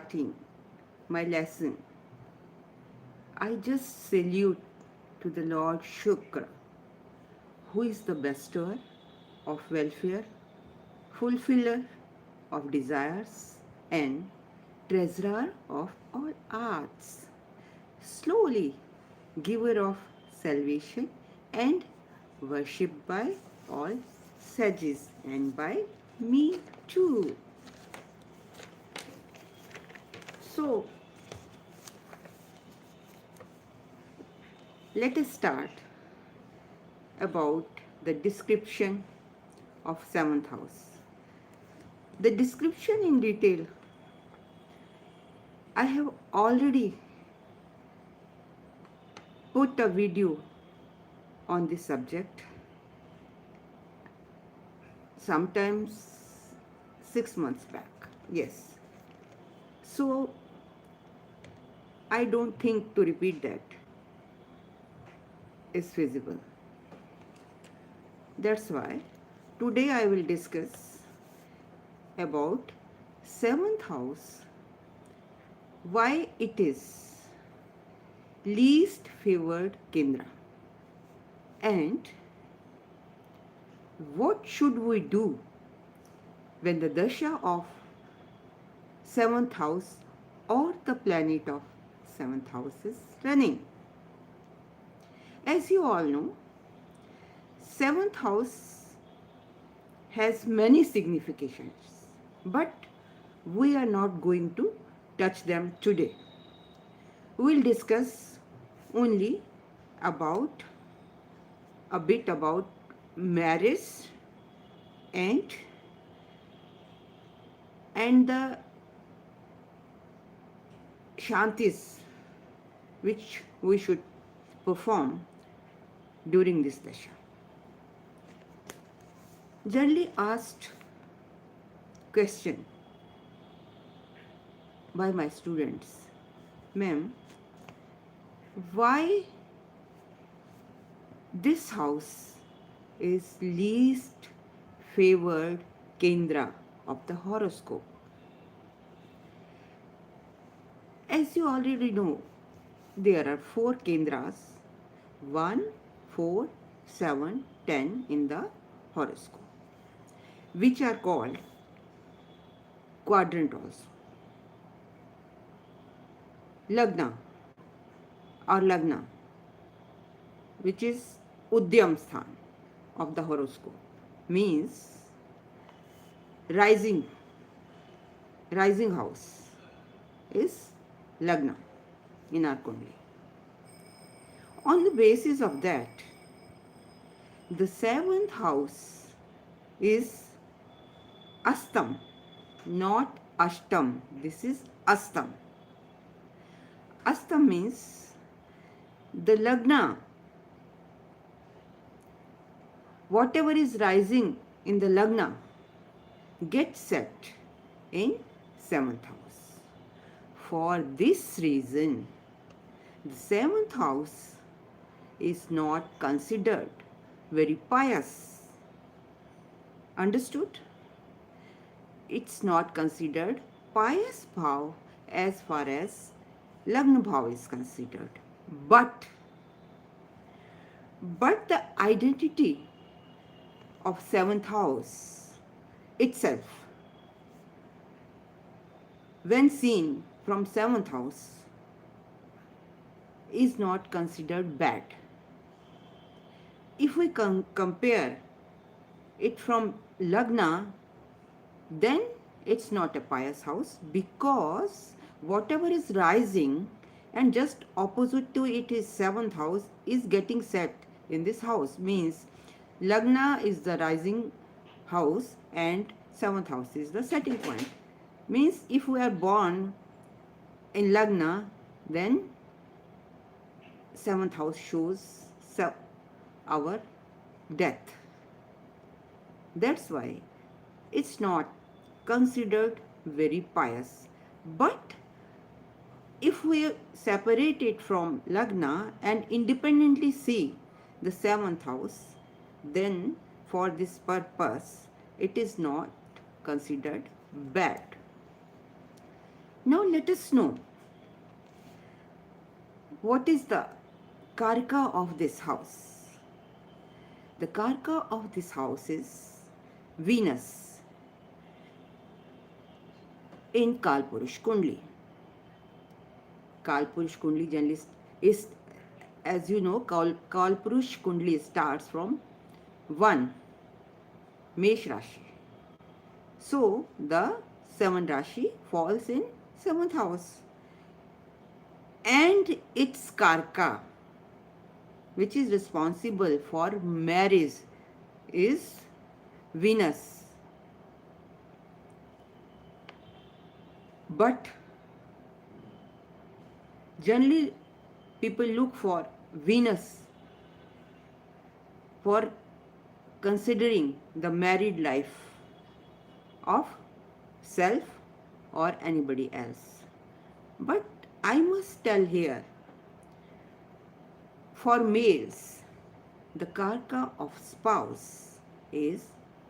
starting my lesson, I just salute to the Lord Shukra, who is the bestower of welfare, fulfiller of desires, and treasurer of all arts, slowly giver of salvation and worshipped by all sages and by me too. So, let us start about the description of seventh house. The description in detail I have already put a video on this subject, sometimes 6 months back. Yes. So I don't think to repeat that is feasible. That's why today I will discuss about seventh house, why it is least favored Kendra, and what should we do when the dasha of seventh house or the planet of seventh house is running. As you all know, seventh house has many significations, but we are not going to touch them today. We will discuss only about a bit about marriage and the Shantis which we should perform during this dasha. Generally asked question by my students, ma'am, why this house is least favored Kendra of the horoscope? As you already know, there are 4 Kendras, 1, 4, 7, 10 in the horoscope, which are called quadrant also. Lagna, which is Udyam Sthan of the horoscope, means rising house is lagna in our kundali. On the basis of that, the seventh house is astam, not ashtam. This is astam. Astam means the lagna, whatever is rising in the lagna, gets set in seventh house. For this reason, the seventh house is not considered very pious. Understood? It's not considered pious bhav as far as lagna bhav is considered. But the identity of seventh house itself, when seen from seventh house, is not considered bad. If we compare it from lagna, then it's not a pious house, because whatever is rising and just opposite to it is seventh house is getting set in this house. Means lagna is the rising house and seventh house is the setting point. Means if we are born in lagna, then seventh house shows our death. That's why it's not considered very pious. But if we separate it from lagna and independently see the seventh house, then for this purpose it is not considered bad. Now let us know what is the karka of this house. The karka of this house is Venus in Kalpurush Kundli. Kalpurush Kundli generally is, as you know, Kalpurush Kundli starts from 1 Mesh Rashi. So the 7th Rashi falls in 7th house. And its karka, which is responsible for marriage, is Venus. But generally people look for Venus for considering the married life of self or anybody else. But I must tell here, for males, the karka of spouse is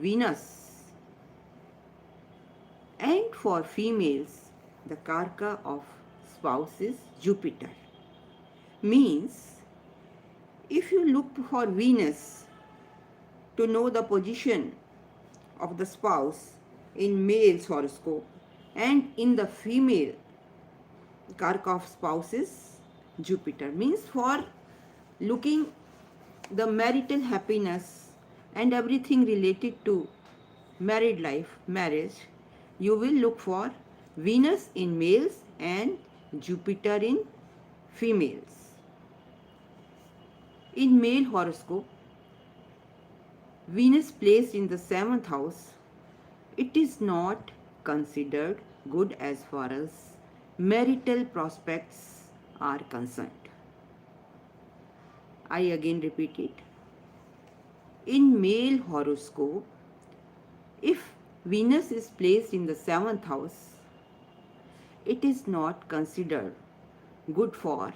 Venus, and for females, the karka of spouse is Jupiter. Means, if you look for Venus to know the position of the spouse in male's horoscope, and in the female karka of spouse is Jupiter. Means, for looking the marital happiness and everything related to married life, marriage, you will look for Venus in males and Jupiter in females. In male horoscope, Venus placed in the 7th house, it is not considered good as far as marital prospects are concerned. I again repeat it. In male horoscope, if Venus is placed in the 7th house, it is not considered good for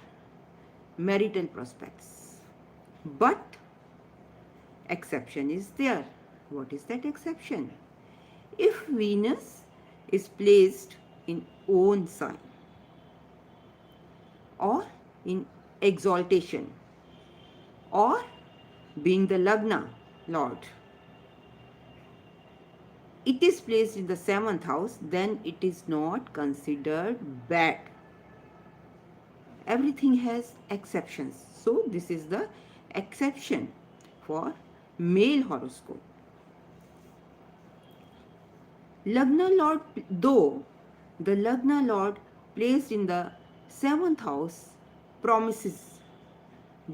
marital prospects. But exception is there. What is that exception? If Venus is placed in own sign or in exaltation or being the lagna lord, it is placed in the 7th house, then it is not considered bad. Everything has exceptions. So this is the exception for male horoscope. Lagna lord, though the lagna lord placed in the 7th house promises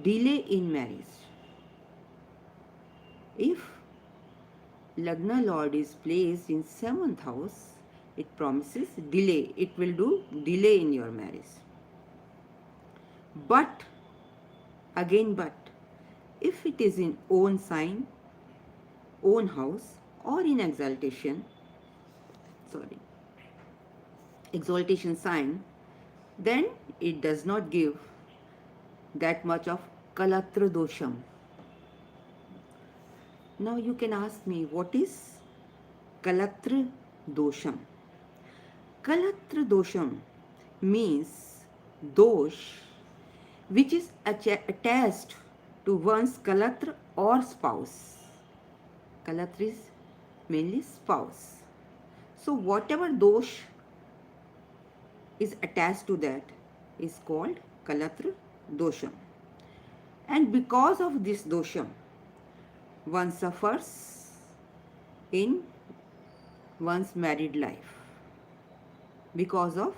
delay in marriage. If lagna lord is placed in 7th house, it promises delay. It will do delay in your marriage. But, again but, if it is in own sign, own house, or in exaltation sign, then it does not give that much of Kalatra Dosham. Now you can ask me, what is Kalatra Dosham? Kalatra Dosham means dosh which is attached to one's Kalatra or spouse. Kalatra is mainly spouse. So whatever dosh is attached to that is called Kalatra Dosham. And because of this dosham, one suffers in one's married life because of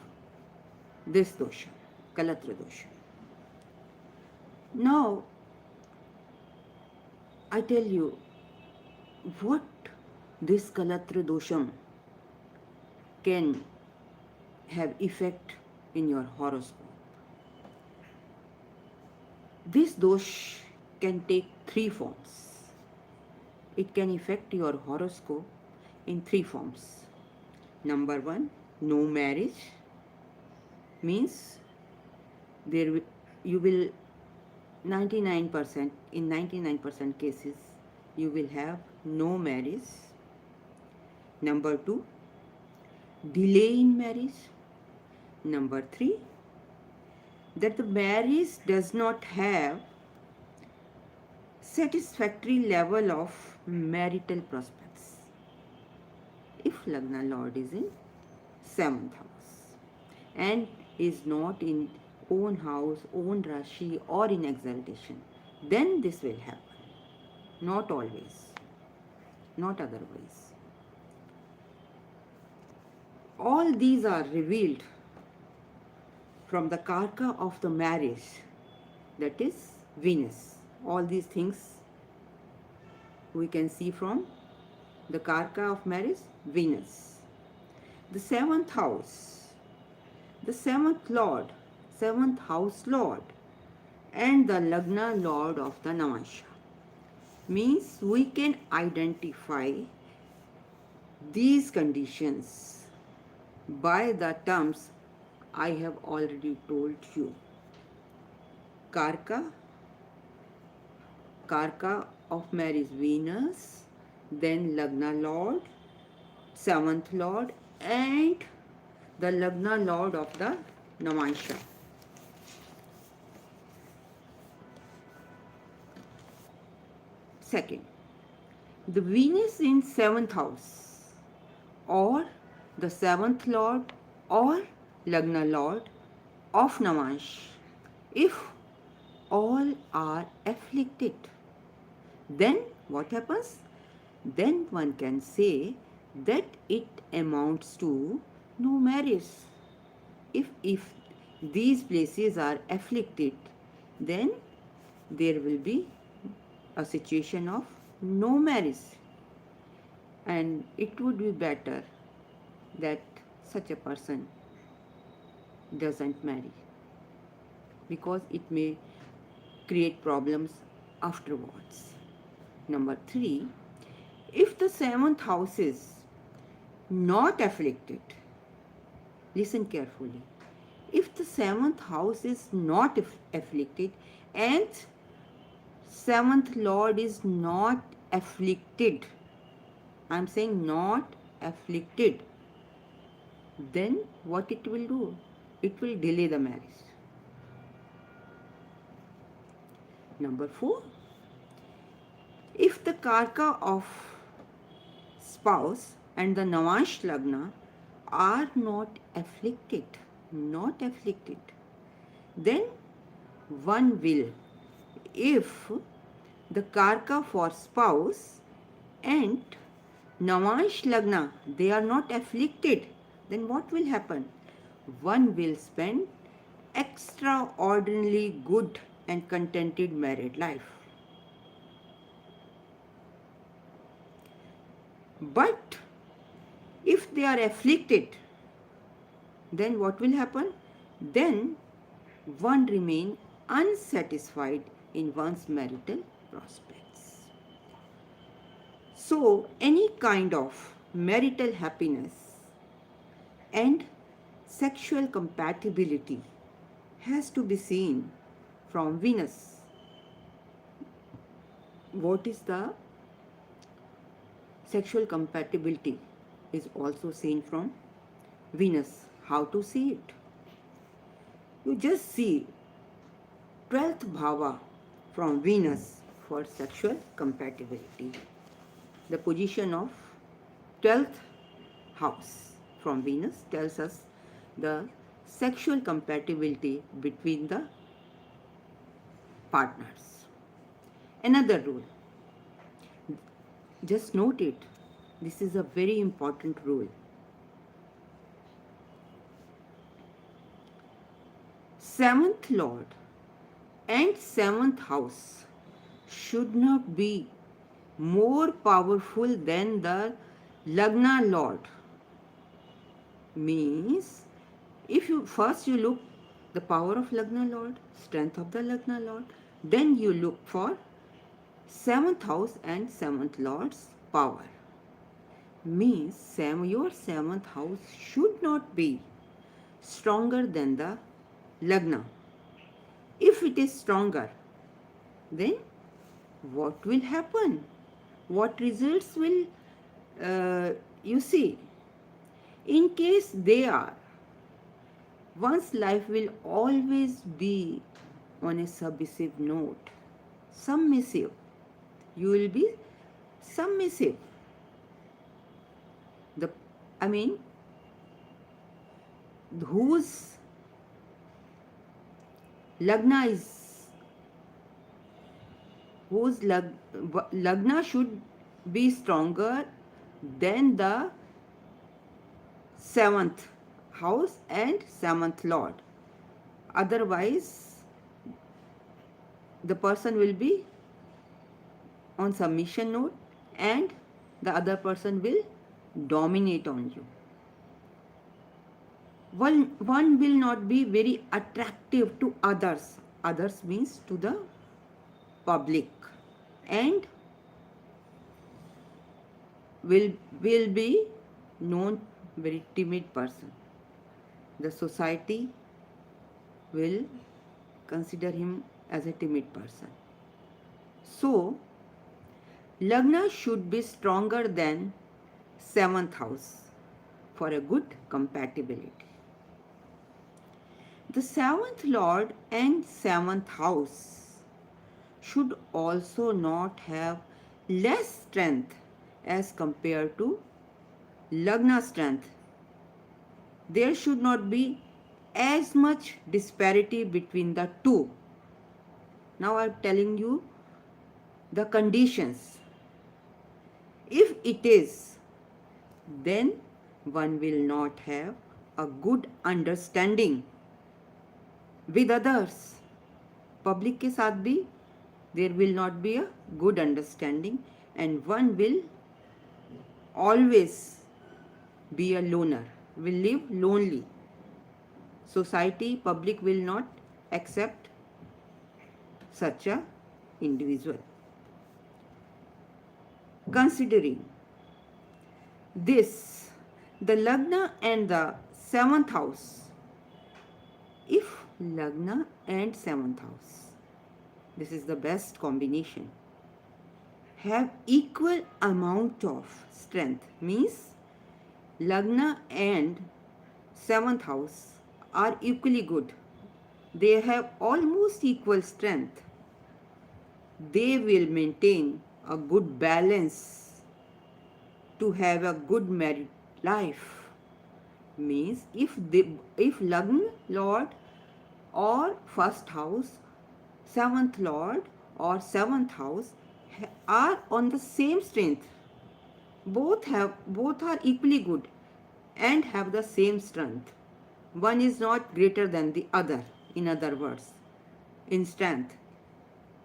this dosha, Kalatra Dosham. Now, I tell you what this Kalatra Dosham can have effect in your horoscope. This dosh can take 3 forms. It can affect your horoscope in 3 forms. Number 1, no marriage, means you will 99%, in 99% cases, you will have no marriage. Number 2, delay in marriage. Number 3, that the marriage does not have satisfactory level of marital prospects. If Lagna Lord is in 7th house and is not in own house, own Rashi or in exaltation, then this will happen. Not always, not otherwise. All these are revealed from the karka of the marriage, that is Venus. All these things we can see from the karka of marriage, Venus. The 7th house, the 7th lord, 7th house lord, and the lagna lord of the Namansha. Means we can identify these conditions by the terms I have already told you. Karka, karka of marriage Venus, then lagna lord, 7th lord, and the lagna lord of the Namansha. Second, the Venus in 7th house or the 7th lord or lagna lord of Namansh, if all are afflicted, then what happens? Then one can say that it amounts to no marriage. If these places are afflicted, then there will be a situation of no marriage, and it would be better that such a person doesn't marry, because it may create problems afterwards. Number 3, if the 7th house is not afflicted, listen carefully. If the 7th house is not afflicted and 7th lord is not afflicted, I am saying not afflicted, then what it will do? It will delay the marriage. Number 4, if the karka of spouse and the Navash Lagna are not afflicted, then one will, if the karka for spouse and Navash Lagna, they are not afflicted, then what will happen? One will spend extraordinarily good and contented married life. But if they are afflicted, then what will happen? Then one remain unsatisfied in one's marital prospects. So any kind of marital happiness and sexual compatibility has to be seen from Venus. What is the sexual compatibility is also seen from Venus. How to see it? You just see 12th bhava from Venus for sexual compatibility. The position of 12th house from Venus tells us the sexual compatibility between the partners. Another rule, just note it, this is a very important rule. 7th lord and 7th house should not be more powerful than the lagna lord. Means, if you first you look the power of lagna lord, strength of the lagna lord, then you look for 7th house and 7th lord's power. Means your 7th house should not be stronger than the lagna. If it is stronger, then what will happen? What results will you see? In case they are One's life will always be on a submissive note. Submissive. You will be submissive. The I mean, whose lagna is lagna should be stronger than the seventh house and seventh lord. Otherwise, the person will be on submission note and the other person will dominate on you. One will not be very attractive to others. Others means to the public, and will be known very timid person. The society will consider him as a timid person. So, lagna should be stronger than seventh house for a good compatibility. The seventh lord and seventh house should also not have less strength as compared to lagna strength. There should not be as much disparity between the two. Now I am telling you the conditions. If it is, then one will not have a good understanding with others. Public के साथ भी there will not be a good understanding and one will always be a loner, will live lonely. Society, public will not accept such a individual. Considering this, the lagna and the seventh house, if lagna and seventh house, this is the best combination, have equal amount of strength, means lagna and seventh house are equally good, they have almost equal strength, they will maintain a good balance to have a good married life. Means if lagna lord or first house, seventh lord or seventh house are on the same strength, both are equally good and have the same strength, one is not greater than the other, in other words, in strength,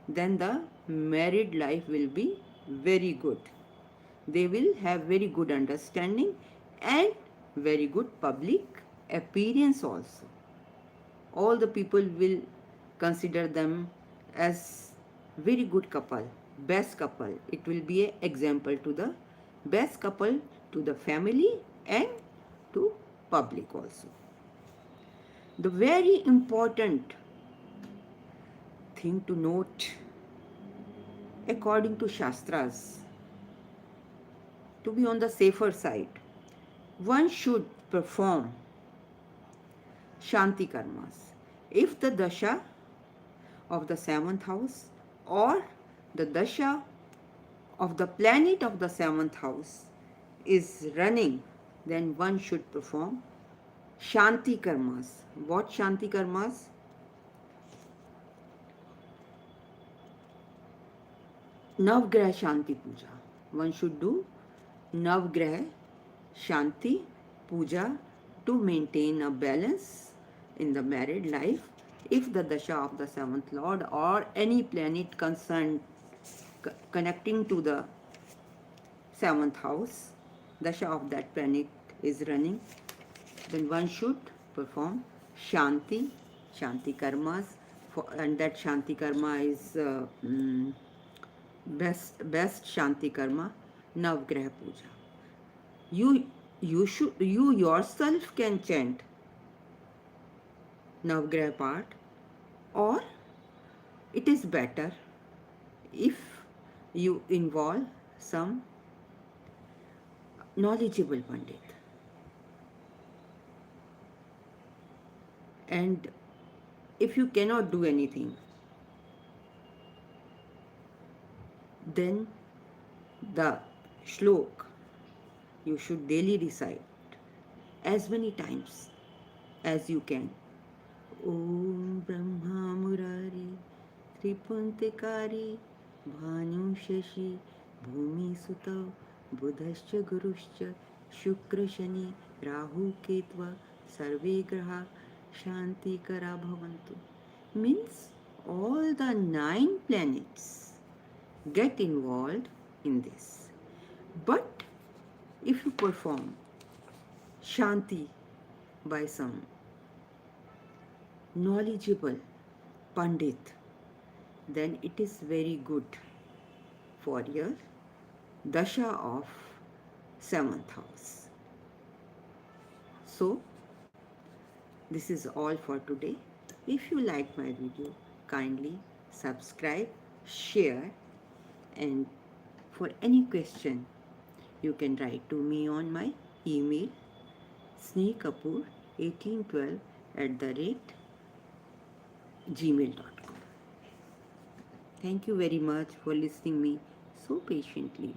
then the married life will be very good. They will have very good understanding and very good public appearance also. All the people will consider them as very good couple, best couple. It will be an example to the best couple, to the family and to public also. The very important thing to note according to Shastras, to be on the safer side, one should perform Shanti karmas. If the dasha of the seventh house or the dasha of the planet of the seventh house is running, then one should perform Shanti karmas. What Shanti karmas? Navgraha Shanti Puja. One should do Navgraha Shanti Puja to maintain a balance in the married life. If the dasha of the seventh lord or any planet concerned connecting to the seventh house, dasha of that planet is running, then one should perform Shanti karmas, and that Shanti karma is best Shanti karma, Navgraha Puja. You yourself can chant Navgraha part, or it is better if you involve some knowledgeable Pandit. And if you cannot do anything, then the shlok you should daily recite as many times as you can. Om Brahma Murari Tripuntikari Bhanu Shashi Bhumi Sutav Budhascha Guruscha Shukra Shani Rahu Ketva Sarve Graha Shanti Kara Bhavantu. Means all the 9 planets get involved in this. But if you perform Shanti by some knowledgeable Pandit, then it is very good for your Dasha of 7th house. So, this is all for today. If you like my video, kindly subscribe, share, and for any question, you can write to me on my email sneakapoor1812@gmail.com. Thank you very much for listening me so patiently.